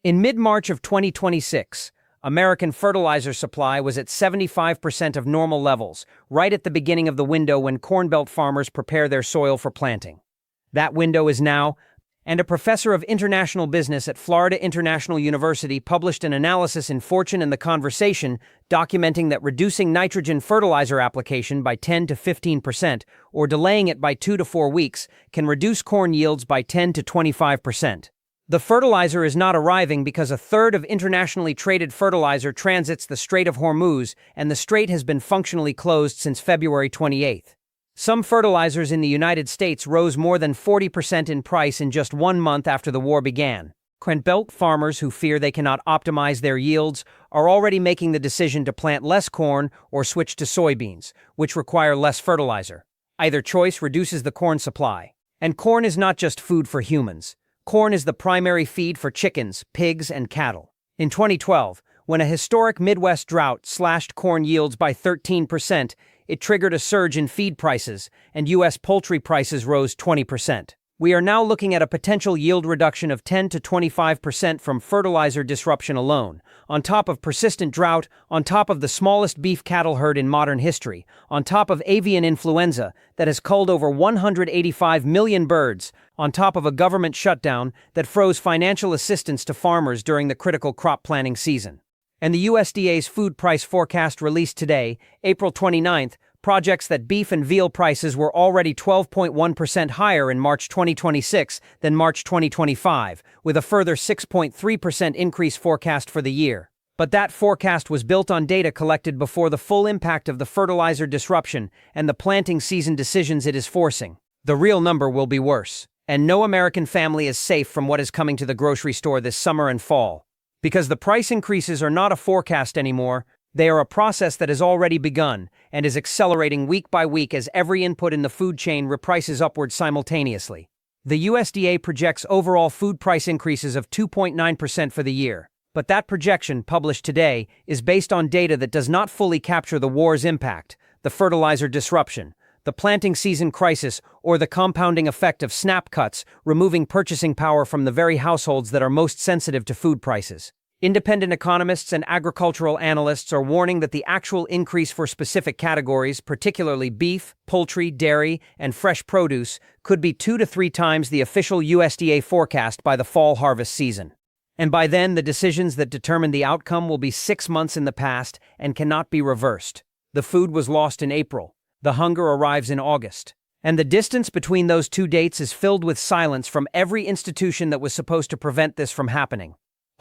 In mid-March of 2026, American fertilizer supply was at 75% of normal levels, right at the beginning of the window when Corn Belt farmers prepare their soil for planting. That window is now, and a professor of international business at Florida International University published an analysis in Fortune and the Conversation documenting that reducing nitrogen fertilizer application by 10 to 15% or delaying it by 2 to 4 weeks can reduce corn yields by 10 to 25%. The fertilizer is not arriving because a third of internationally traded fertilizer transits the Strait of Hormuz, and the strait has been functionally closed since February 28. Some fertilizers in the United States rose more than 40% in price in just 1 month after the war began. Corn Belt farmers who fear they cannot optimize their yields are already making the decision to plant less corn or switch to soybeans, which require less fertilizer. Either choice reduces the corn supply. And corn is not just food for humans. Corn is the primary feed for chickens, pigs, and cattle. In 2012, when a historic Midwest drought slashed corn yields by 13%, it triggered a surge in feed prices, and U.S. poultry prices rose 20%. We are now looking at a potential yield reduction of 10 to 25% from fertilizer disruption alone, on top of persistent drought, on top of the smallest beef cattle herd in modern history, on top of avian influenza that has culled over 185 million birds, on top of a government shutdown that froze financial assistance to farmers during the critical crop planting season. And the USDA's food price forecast released today, April 29th, projects that beef and veal prices were already 12.1% higher in March 2026 than March 2025, with a further 6.3% increase forecast for the year. But that forecast was built on data collected before the full impact of the fertilizer disruption and the planting season decisions it is forcing. The real number will be worse, and no American family is safe from what is coming to the grocery store this summer and fall. Because the price increases are not a forecast anymore, they are a process that has already begun and is accelerating week by week as every input in the food chain reprices upward simultaneously. The USDA projects overall food price increases of 2.9% for the year, but that projection, published today, is based on data that does not fully capture the war's impact, the fertilizer disruption, the planting season crisis, or the compounding effect of SNAP cuts, removing purchasing power from the very households that are most sensitive to food prices. Independent economists and agricultural analysts are warning that the actual increase for specific categories, particularly beef, poultry, dairy, and fresh produce, could be 2 to 3 times the official USDA forecast by the fall harvest season. And by then, the decisions that determine the outcome will be 6 months in the past and cannot be reversed. The food was lost in April. The hunger arrives in August. And the distance between those two dates is filled with silence from every institution that was supposed to prevent this from happening.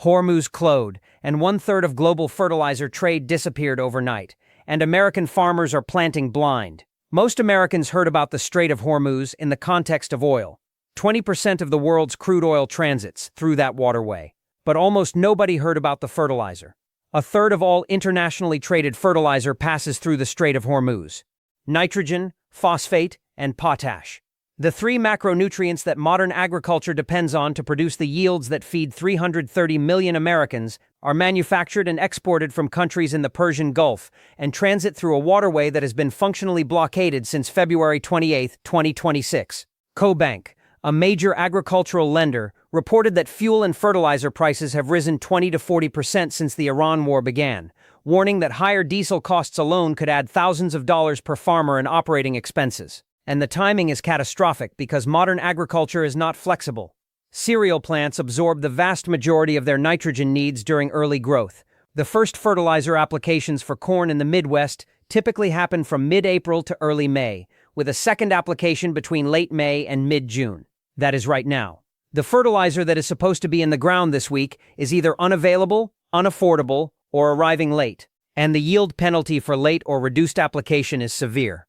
Hormuz closed, and 1/3 of global fertilizer trade disappeared overnight, and American farmers are planting blind. Most Americans heard about the Strait of Hormuz in the context of oil. 20% of the world's crude oil transits through that waterway. But almost nobody heard about the fertilizer. 1/3 of all internationally traded fertilizer passes through the Strait of Hormuz. Nitrogen, phosphate, and potash. The 3 macronutrients that modern agriculture depends on to produce the yields that feed 330 million Americans are manufactured and exported from countries in the Persian Gulf and transit through a waterway that has been functionally blockaded since February 28, 2026. CoBank, a major agricultural lender, reported that fuel and fertilizer prices have risen 20 to 40% since the Iran war began, warning that higher diesel costs alone could add thousands of dollars per farmer in operating expenses. And the timing is catastrophic because modern agriculture is not flexible. Cereal plants absorb the vast majority of their nitrogen needs during early growth. The first fertilizer applications for corn in the Midwest typically happen from mid-April to early May, with a second application between late May and mid-June. That is right now. The fertilizer that is supposed to be in the ground this week is either unavailable, unaffordable, or arriving late, and the yield penalty for late or reduced application is severe.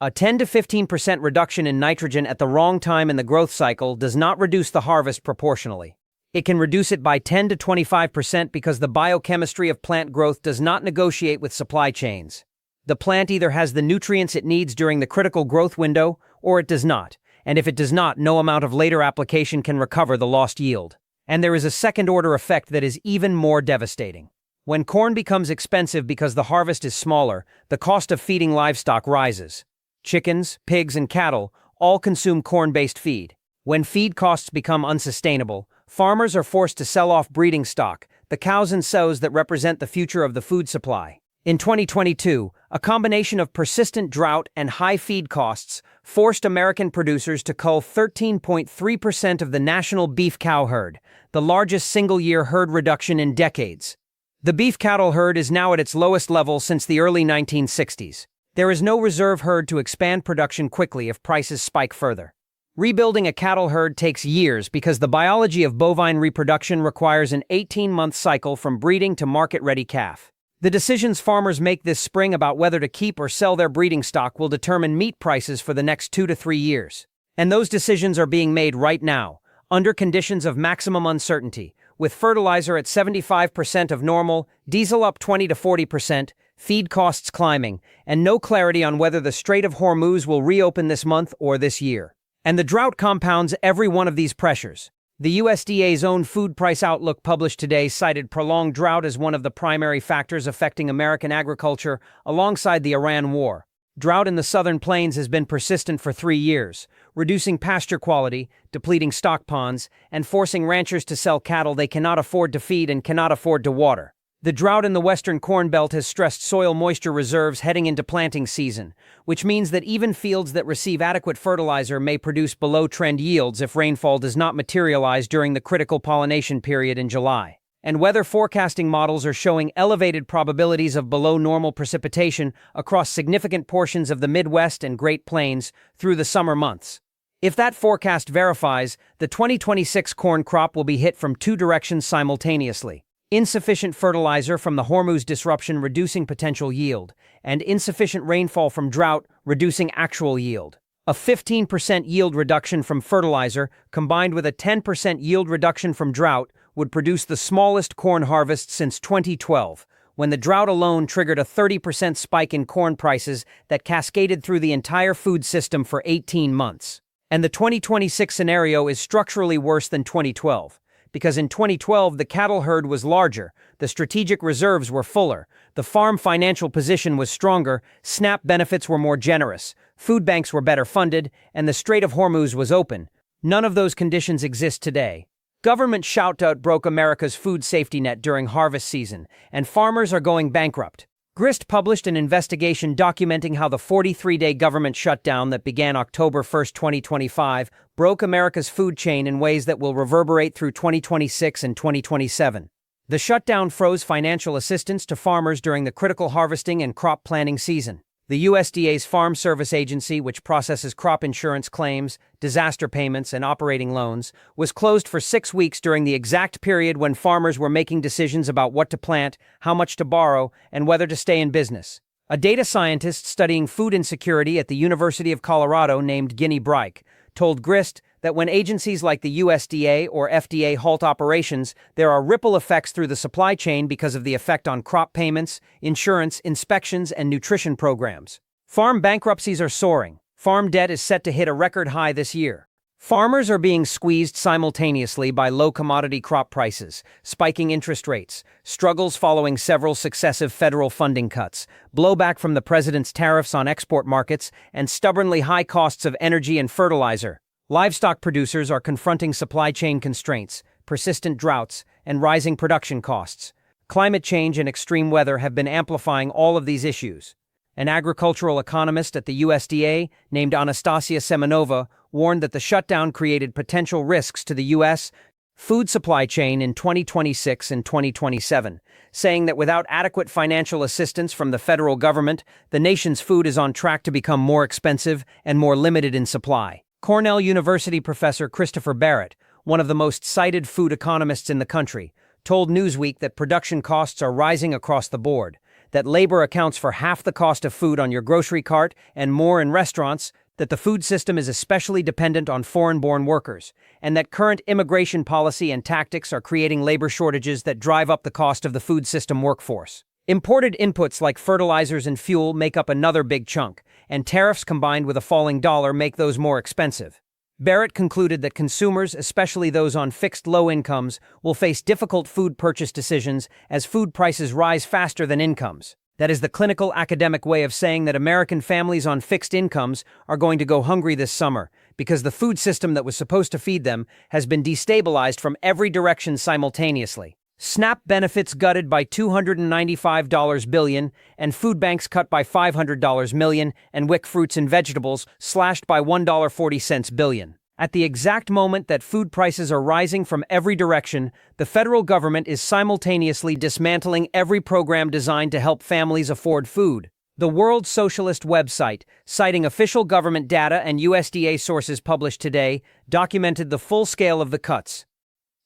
A 10 to 15% reduction in nitrogen at the wrong time in the growth cycle does not reduce the harvest proportionally. It can reduce it by 10 to 25% because the biochemistry of plant growth does not negotiate with supply chains. The plant either has the nutrients it needs during the critical growth window, or it does not, and if it does not, no amount of later application can recover the lost yield. And there is a second-order effect that is even more devastating. When corn becomes expensive because the harvest is smaller, the cost of feeding livestock rises. Chickens, pigs, and cattle all consume corn-based feed. When feed costs become unsustainable, farmers are forced to sell off breeding stock, the cows and sows that represent the future of the food supply. In 2022, a combination of persistent drought and high feed costs forced American producers to cull 13.3% of the national beef cow herd, the largest single-year herd reduction in decades. The beef cattle herd is now at its lowest level since the early 1960s. There is no reserve herd to expand production quickly if prices spike further. Rebuilding a cattle herd takes years because the biology of bovine reproduction requires an 18-month cycle from breeding to market-ready calf. The decisions farmers make this spring about whether to keep or sell their breeding stock will determine meat prices for the next 2 to 3 years. And those decisions are being made right now, under conditions of maximum uncertainty, with fertilizer at 75% of normal, diesel up 20 to 40%, feed costs climbing, and no clarity on whether the Strait of Hormuz will reopen this month or this year. And the drought compounds every one of these pressures. The USDA's own Food Price Outlook published today cited prolonged drought as one of the primary factors affecting American agriculture alongside the Iran war. Drought in the southern plains has been persistent for 3 years, reducing pasture quality, depleting stock ponds, and forcing ranchers to sell cattle they cannot afford to feed and cannot afford to water. The drought in the western Corn Belt has stressed soil moisture reserves heading into planting season, which means that even fields that receive adequate fertilizer may produce below-trend yields if rainfall does not materialize during the critical pollination period in July. And weather forecasting models are showing elevated probabilities of below-normal precipitation across significant portions of the Midwest and Great Plains through the summer months. If that forecast verifies, the 2026 corn crop will be hit from 2 directions simultaneously. Insufficient fertilizer from the Hormuz disruption reducing potential yield, and insufficient rainfall from drought reducing actual yield. A 15% yield reduction from fertilizer combined with a 10% yield reduction from drought would produce the smallest corn harvest since 2012, when the drought alone triggered a 30% spike in corn prices that cascaded through the entire food system for 18 months. And the 2026 scenario is structurally worse than 2012. Because in 2012, the cattle herd was larger, the strategic reserves were fuller, the farm financial position was stronger, SNAP benefits were more generous, food banks were better funded, and the Strait of Hormuz was open. None of those conditions exist today. Government shout-out broke America's food safety net during harvest season, and farmers are going bankrupt. Grist published an investigation documenting how the 43-day government shutdown that began October 1, 2025, broke America's food chain in ways that will reverberate through 2026 and 2027. The shutdown froze financial assistance to farmers during the critical harvesting and crop planting season. The USDA's Farm Service Agency, which processes crop insurance claims, disaster payments, and operating loans, was closed for 6 weeks during the exact period when farmers were making decisions about what to plant, how much to borrow, and whether to stay in business. A data scientist studying food insecurity at the University of Colorado named Ginny Breik told Grist that when agencies like the USDA or FDA halt operations, there are ripple effects through the supply chain because of the effect on crop payments, insurance, inspections, and nutrition programs. Farm bankruptcies are soaring. Farm debt is set to hit a record high this year. Farmers are being squeezed simultaneously by low commodity crop prices, spiking interest rates, struggles following several successive federal funding cuts, blowback from the president's tariffs on export markets, and stubbornly high costs of energy and fertilizer. Livestock producers are confronting supply chain constraints, persistent droughts, and rising production costs. Climate change and extreme weather have been amplifying all of these issues. An agricultural economist at the USDA, named Anastasia Semenova, warned that the shutdown created potential risks to the U.S. food supply chain in 2026 and 2027, saying that without adequate financial assistance from the federal government, the nation's food is on track to become more expensive and more limited in supply. Cornell University professor Christopher Barrett, one of the most cited food economists in the country, told Newsweek that production costs are rising across the board, that labor accounts for half the cost of food on your grocery cart and more in restaurants, that the food system is especially dependent on foreign-born workers, and that current immigration policy and tactics are creating labor shortages that drive up the cost of the food system workforce. Imported inputs like fertilizers and fuel make up another big chunk, and tariffs combined with a falling dollar make those more expensive. Barrett concluded that consumers, especially those on fixed low incomes, will face difficult food purchase decisions as food prices rise faster than incomes. That is the clinical academic way of saying that American families on fixed incomes are going to go hungry this summer because the food system that was supposed to feed them has been destabilized from every direction simultaneously. SNAP benefits gutted by $295 billion, and food banks cut by $500 million, and WIC fruits and vegetables slashed by $1.40 billion. At the exact moment that food prices are rising from every direction, the federal government is simultaneously dismantling every program designed to help families afford food. The World Socialist website, citing official government data and USDA sources published today, documented the full scale of the cuts.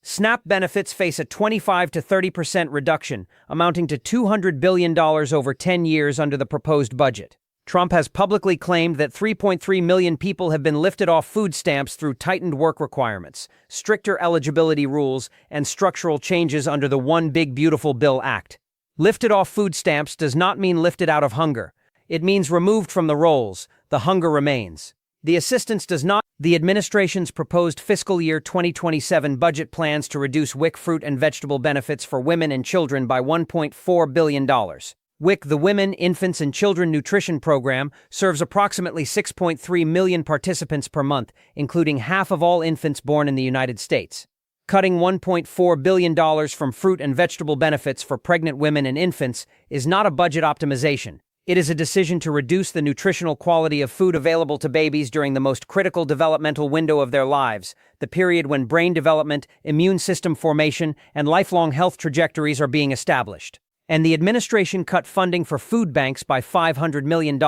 SNAP benefits face a 25 to 30% reduction, amounting to $200 billion over 10 years under the proposed budget. Trump has publicly claimed that 3.3 million people have been lifted off food stamps through tightened work requirements, stricter eligibility rules, and structural changes under the One Big Beautiful Bill Act. Lifted off food stamps does not mean lifted out of hunger. It means removed from the rolls. The hunger remains. The assistance does not. The administration's proposed fiscal year 2027 budget plans to reduce WIC fruit and vegetable benefits for women and children by $1.4 billion. WIC, the Women, Infants, and Children Nutrition Program, serves approximately 6.3 million participants per month, including half of all infants born in the United States. Cutting $1.4 billion from fruit and vegetable benefits for pregnant women and infants is not a budget optimization. It is a decision to reduce the nutritional quality of food available to babies during the most critical developmental window of their lives, the period when brain development, immune system formation, and lifelong health trajectories are being established. And the administration cut funding for food banks by $500 million,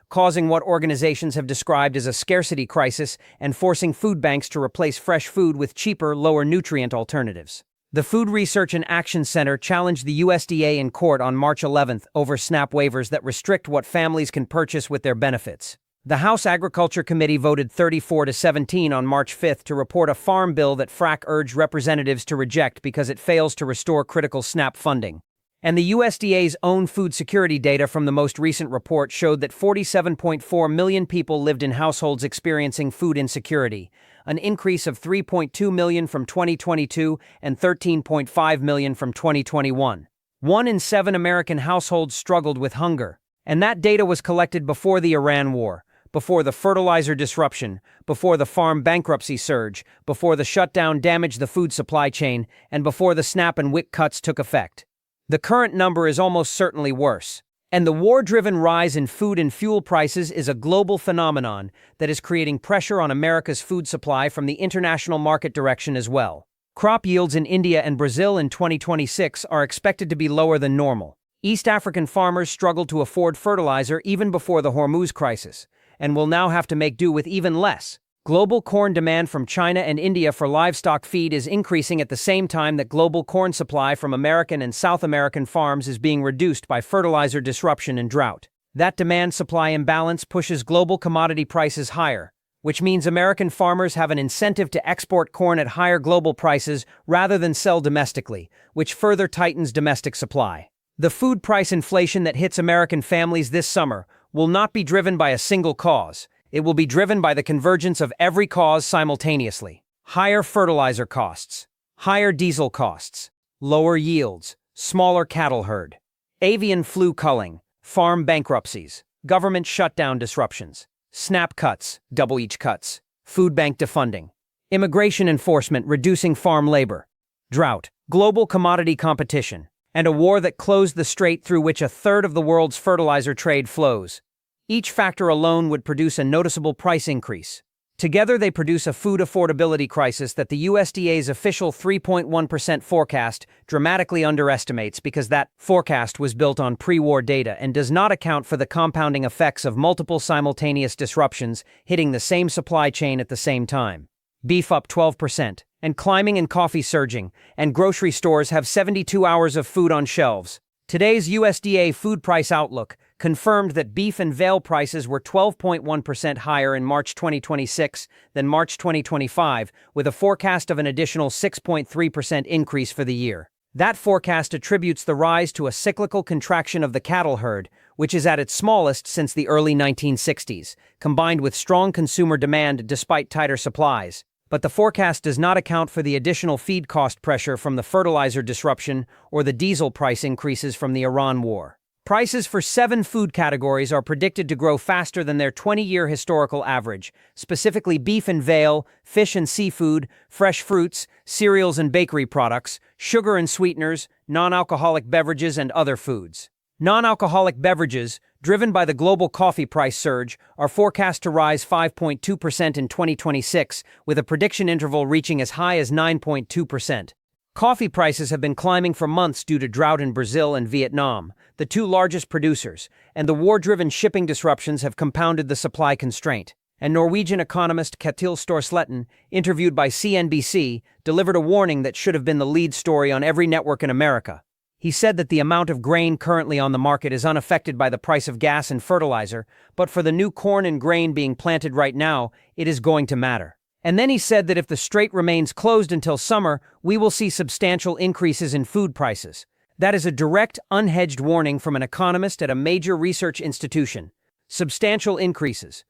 causing what organizations have described as a scarcity crisis and forcing food banks to replace fresh food with cheaper, lower nutrient alternatives. The Food Research and Action Center challenged the USDA in court on March 11th over SNAP waivers that restrict what families can purchase with their benefits. The House Agriculture Committee voted 34-17 on March 5th to report a farm bill that FRAC urged representatives to reject because it fails to restore critical SNAP funding. And the USDA's own food security data from the most recent report showed that 47.4 million people lived in households experiencing food insecurity, an increase of 3.2 million from 2022 and 13.5 million from 2021. 1 in 7 American households struggled with hunger, and that data was collected before the Iran war, before the fertilizer disruption, before the farm bankruptcy surge, before the shutdown damaged the food supply chain, and before the SNAP and WIC cuts took effect. The current number is almost certainly worse. And the war-driven rise in food and fuel prices is a global phenomenon that is creating pressure on America's food supply from the international market direction as well. Crop yields in India and Brazil in 2026 are expected to be lower than normal. East African farmers struggled to afford fertilizer even before the Hormuz crisis, and will now have to make do with even less. Global corn demand from China and India for livestock feed is increasing at the same time that global corn supply from American and South American farms is being reduced by fertilizer disruption and drought. That demand-supply imbalance pushes global commodity prices higher, which means American farmers have an incentive to export corn at higher global prices rather than sell domestically, which further tightens domestic supply. The food price inflation that hits American families this summer will not be driven by a single cause. It will be driven by the convergence of every cause simultaneously. Higher fertilizer costs, higher diesel costs, lower yields, smaller cattle herd, avian flu culling, farm bankruptcies, government shutdown disruptions, SNAP cuts, double each cuts, food bank defunding, immigration enforcement reducing farm labor, drought, global commodity competition, and a war that closed the strait through which a third of the world's fertilizer trade flows. Each factor alone would produce a noticeable price increase. Together they produce a food affordability crisis that the USDA's official 3.1% forecast dramatically underestimates because that forecast was built on pre-war data and does not account for the compounding effects of multiple simultaneous disruptions hitting the same supply chain at the same time. Beef up 12%, and climbing and coffee surging, and grocery stores have 72 hours of food on shelves. Today's USDA Food Price Outlook confirmed that beef and veal prices were 12.1% higher in March 2026 than March 2025, with a forecast of an additional 6.3% increase for the year. That forecast attributes the rise to a cyclical contraction of the cattle herd, which is at its smallest since the early 1960s, combined with strong consumer demand despite tighter supplies. But the forecast does not account for the additional feed cost pressure from the fertilizer disruption or the diesel price increases from the Iran war. Prices for 7 food categories are predicted to grow faster than their 20-year historical average, specifically beef and veal, fish and seafood, fresh fruits, cereals and bakery products, sugar and sweeteners, non-alcoholic beverages, and other foods. Non-alcoholic beverages, driven by the global coffee price surge, are forecast to rise 5.2% in 2026, with a prediction interval reaching as high as 9.2%. Coffee prices have been climbing for months due to drought in Brazil and Vietnam, the two largest producers, and the war-driven shipping disruptions have compounded the supply constraint. And Norwegian economist Ketil Storsletten, interviewed by CNBC, delivered a warning that should have been the lead story on every network in America. He said that the amount of grain currently on the market is unaffected by the price of gas and fertilizer, but for the new corn and grain being planted right now, it is going to matter. And then he said that if the strait remains closed until summer, we will see substantial increases in food prices. That is a direct, unhedged warning from an economist at a major research institution. Substantial increases.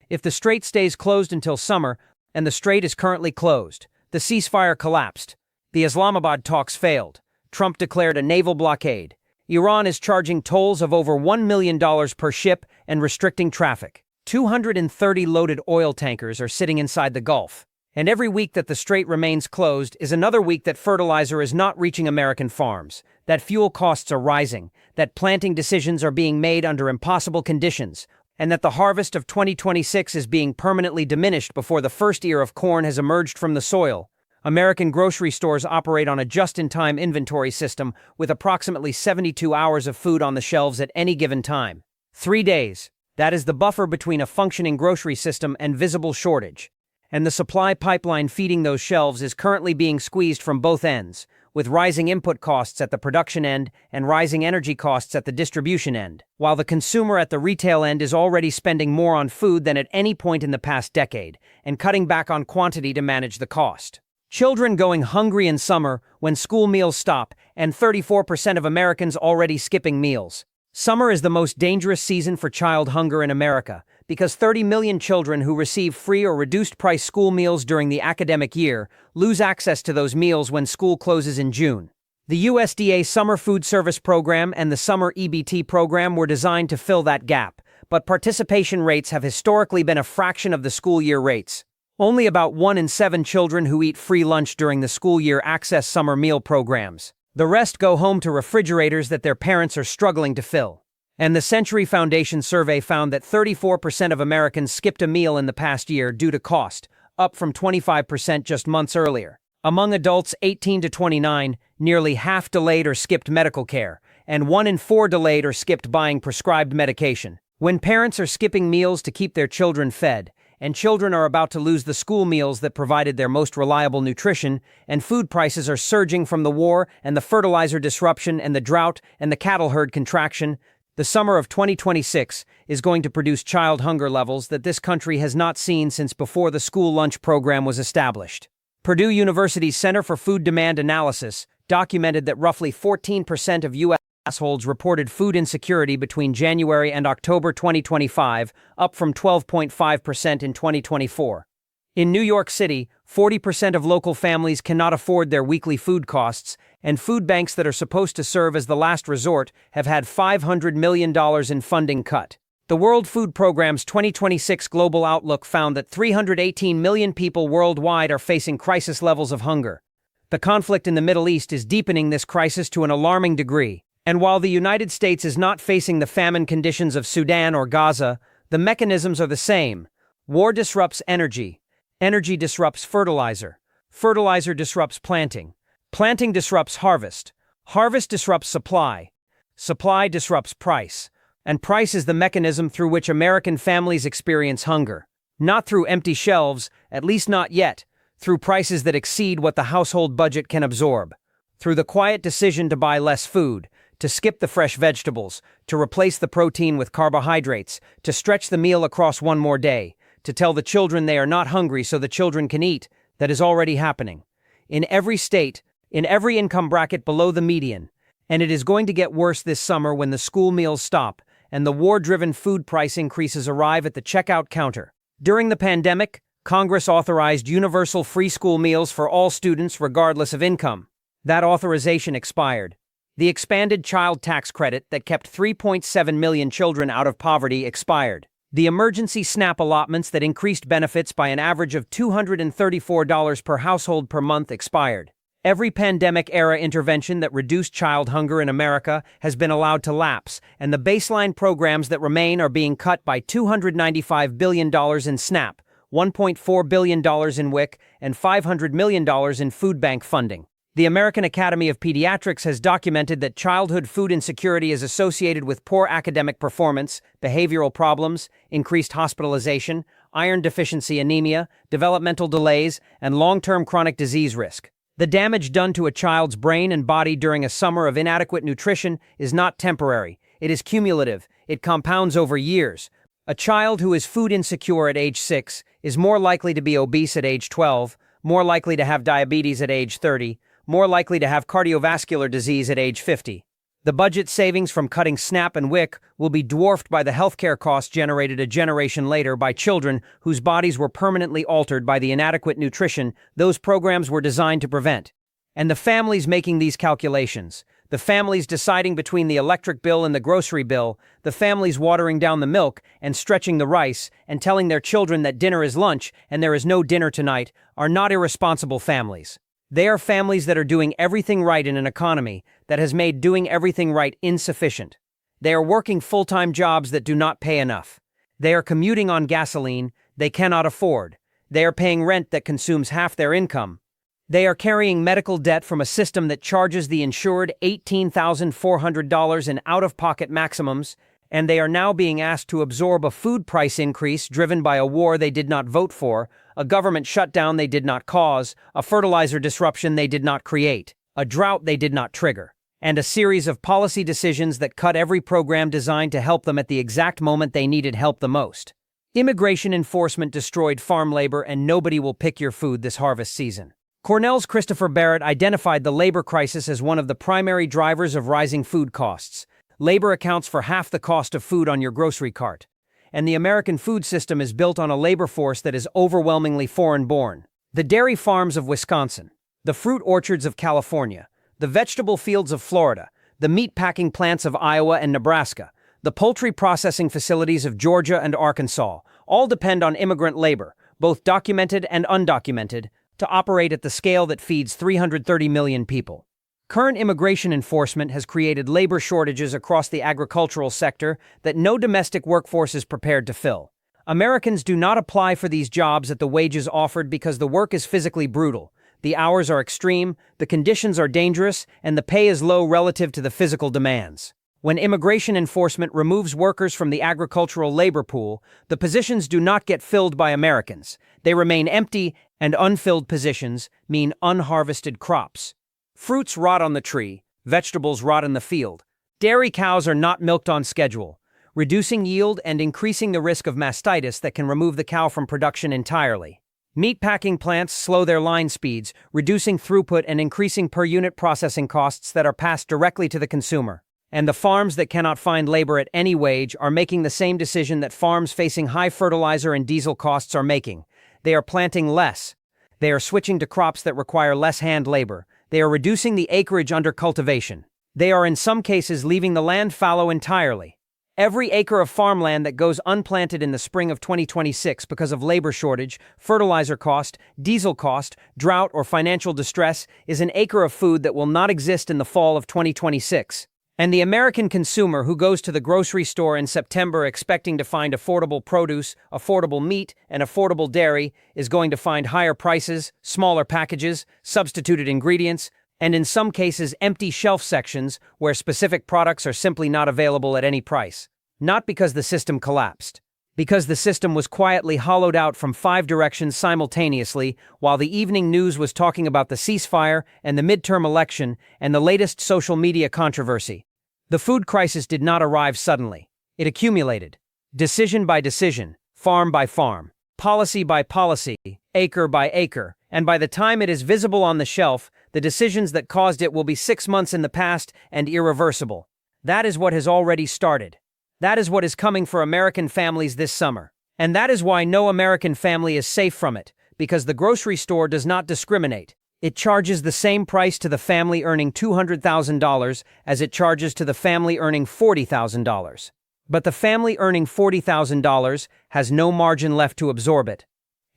If the strait stays closed until summer, and the strait is currently closed, the ceasefire collapsed, the Islamabad talks failed, Trump declared a naval blockade, Iran is charging tolls of over $1 million per ship and restricting traffic. 230 loaded oil tankers are sitting inside the Gulf. And every week that the strait remains closed is another week that fertilizer is not reaching American farms, that fuel costs are rising, that planting decisions are being made under impossible conditions, and that the harvest of 2026 is being permanently diminished before the first ear of corn has emerged from the soil. American grocery stores operate on a just-in-time inventory system with approximately 72 hours of food on the shelves at any given time. 3 days. That is the buffer between a functioning grocery system and visible shortage. And the supply pipeline feeding those shelves is currently being squeezed from both ends, with rising input costs at the production end and rising energy costs at the distribution end, while the consumer at the retail end is already spending more on food than at any point in the past decade, and cutting back on quantity to manage the cost. Children going hungry in summer when school meals stop, and 34% of Americans already skipping meals. Summer is the most dangerous season for child hunger in America because 30 million children who receive free or reduced-price school meals during the academic year lose access to those meals when school closes in June. The USDA Summer Food Service Program and the Summer EBT program were designed to fill that gap, but participation rates have historically been a fraction of the school year rates. Only about 1 in 7 children who eat free lunch during the school year access summer meal programs. The rest go home to refrigerators that their parents are struggling to fill. And the Century Foundation survey found that 34% of Americans skipped a meal in the past year due to cost, up from 25% just months earlier. Among adults 18 to 29, nearly half delayed or skipped medical care, and 1 in 4 delayed or skipped buying prescribed medication. When parents are skipping meals to keep their children fed, and children are about to lose the school meals that provided their most reliable nutrition, and food prices are surging from the war and the fertilizer disruption and the drought and the cattle herd contraction, the summer of 2026 is going to produce child hunger levels that this country has not seen since before the school lunch program was established. Purdue University's Center for Food Demand Analysis documented that roughly 14% of U.S. households reported food insecurity between January and October 2025, up from 12.5% in 2024. In New York City, 40% of local families cannot afford their weekly food costs, and food banks that are supposed to serve as the last resort have had $500 million in funding cut. The World Food Programme's 2026 Global Outlook found that 318 million people worldwide are facing crisis levels of hunger. The conflict in the Middle East is deepening this crisis to an alarming degree. And while the United States is not facing the famine conditions of Sudan or Gaza, the mechanisms are the same. War disrupts energy. Energy disrupts fertilizer. Fertilizer disrupts planting. Planting disrupts harvest. Harvest disrupts supply. Supply disrupts price. And price is the mechanism through which American families experience hunger. Not through empty shelves, at least not yet, through prices that exceed what the household budget can absorb. Through the quiet decision to buy less food, to skip the fresh vegetables, to replace the protein with carbohydrates, to stretch the meal across one more day, to tell the children they are not hungry so the children can eat, that is already happening. In every state, in every income bracket below the median, and it is going to get worse this summer when the school meals stop and the war-driven food price increases arrive at the checkout counter. During the pandemic, Congress authorized universal free school meals for all students regardless of income. That authorization expired. The expanded child tax credit that kept 3.7 million children out of poverty expired. The emergency SNAP allotments that increased benefits by an average of $234 per household per month expired. Every pandemic-era intervention that reduced child hunger in America has been allowed to lapse, and the baseline programs that remain are being cut by $295 billion in SNAP, $1.4 billion in WIC, and $500 million in food bank funding. The American Academy of Pediatrics has documented that childhood food insecurity is associated with poor academic performance, behavioral problems, increased hospitalization, iron deficiency anemia, developmental delays, and long-term chronic disease risk. The damage done to a child's brain and body during a summer of inadequate nutrition is not temporary. It is cumulative. It compounds over years. A child who is food insecure at age 6 is more likely to be obese at age 12, more likely to have diabetes at age 30, more likely to have cardiovascular disease at age 50. The budget savings from cutting SNAP and WIC will be dwarfed by the healthcare costs generated a generation later by children whose bodies were permanently altered by the inadequate nutrition those programs were designed to prevent. And the families making these calculations, the families deciding between the electric bill and the grocery bill, the families watering down the milk and stretching the rice and telling their children that dinner is lunch and there is no dinner tonight, are not irresponsible families. They are families that are doing everything right in an economy that has made doing everything right insufficient. They are working full-time jobs that do not pay enough. They are commuting on gasoline they cannot afford. They are paying rent that consumes half their income. They are carrying medical debt from a system that charges the insured $18,400 in out-of-pocket maximums, and they are now being asked to absorb a food price increase driven by a war they did not vote for, a government shutdown they did not cause, a fertilizer disruption they did not create, a drought they did not trigger, and a series of policy decisions that cut every program designed to help them at the exact moment they needed help the most. Immigration enforcement destroyed farm labor, and nobody will pick your food this harvest season. Cornell's Christopher Barrett identified the labor crisis as one of the primary drivers of rising food costs. Labor accounts for half the cost of food on your grocery cart, and the American food system is built on a labor force that is overwhelmingly foreign-born. The dairy farms of Wisconsin, the fruit orchards of California, the vegetable fields of Florida, the meat-packing plants of Iowa and Nebraska, the poultry processing facilities of Georgia and Arkansas, all depend on immigrant labor, both documented and undocumented, to operate at the scale that feeds 330 million people. Current immigration enforcement has created labor shortages across the agricultural sector that no domestic workforce is prepared to fill. Americans do not apply for these jobs at the wages offered because the work is physically brutal, the hours are extreme, the conditions are dangerous, and the pay is low relative to the physical demands. When immigration enforcement removes workers from the agricultural labor pool, the positions do not get filled by Americans. They remain empty, and unfilled positions mean unharvested crops. Fruits rot on the tree, vegetables rot in the field. Dairy cows are not milked on schedule, reducing yield and increasing the risk of mastitis that can remove the cow from production entirely. Meatpacking plants slow their line speeds, reducing throughput and increasing per-unit processing costs that are passed directly to the consumer. And the farms that cannot find labor at any wage are making the same decision that farms facing high fertilizer and diesel costs are making. They are planting less. They are switching to crops that require less hand labor. They are reducing the acreage under cultivation. They are in some cases leaving the land fallow entirely. Every acre of farmland that goes unplanted in the spring of 2026 because of labor shortage, fertilizer cost, diesel cost, drought, or financial distress is an acre of food that will not exist in the fall of 2026. And the American consumer who goes to the grocery store in September expecting to find affordable produce, affordable meat, and affordable dairy is going to find higher prices, smaller packages, substituted ingredients, and in some cases empty shelf sections where specific products are simply not available at any price. Not because the system collapsed. Because the system was quietly hollowed out from 5 directions simultaneously while the evening news was talking about the ceasefire and the midterm election and the latest social media controversy. The food crisis did not arrive suddenly. It accumulated. Decision by decision, farm by farm, policy by policy, acre by acre, and by the time it is visible on the shelf, the decisions that caused it will be 6 months in the past and irreversible. That is what has already started. That is what is coming for American families this summer. And that is why no American family is safe from it, because the grocery store does not discriminate. It charges the same price to the family earning $200,000 as it charges to the family earning $40,000. But the family earning $40,000 has no margin left to absorb it.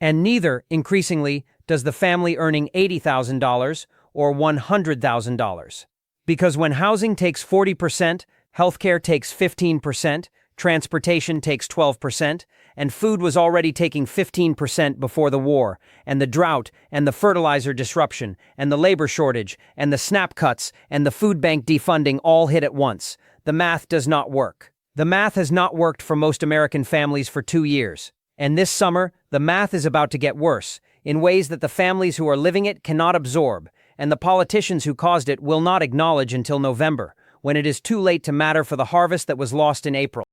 And neither, increasingly, does the family earning $80,000 or $100,000. Because when housing takes 40%, healthcare takes 15%, transportation takes 12%, and food was already taking 15% before the war, and the drought, and the fertilizer disruption, and the labor shortage, and the SNAP cuts, and the food bank defunding all hit at once. The math does not work. The math has not worked for most American families for 2 years. And this summer, the math is about to get worse, in ways that the families who are living it cannot absorb, and the politicians who caused it will not acknowledge until November, when it is too late to matter for the harvest that was lost in April.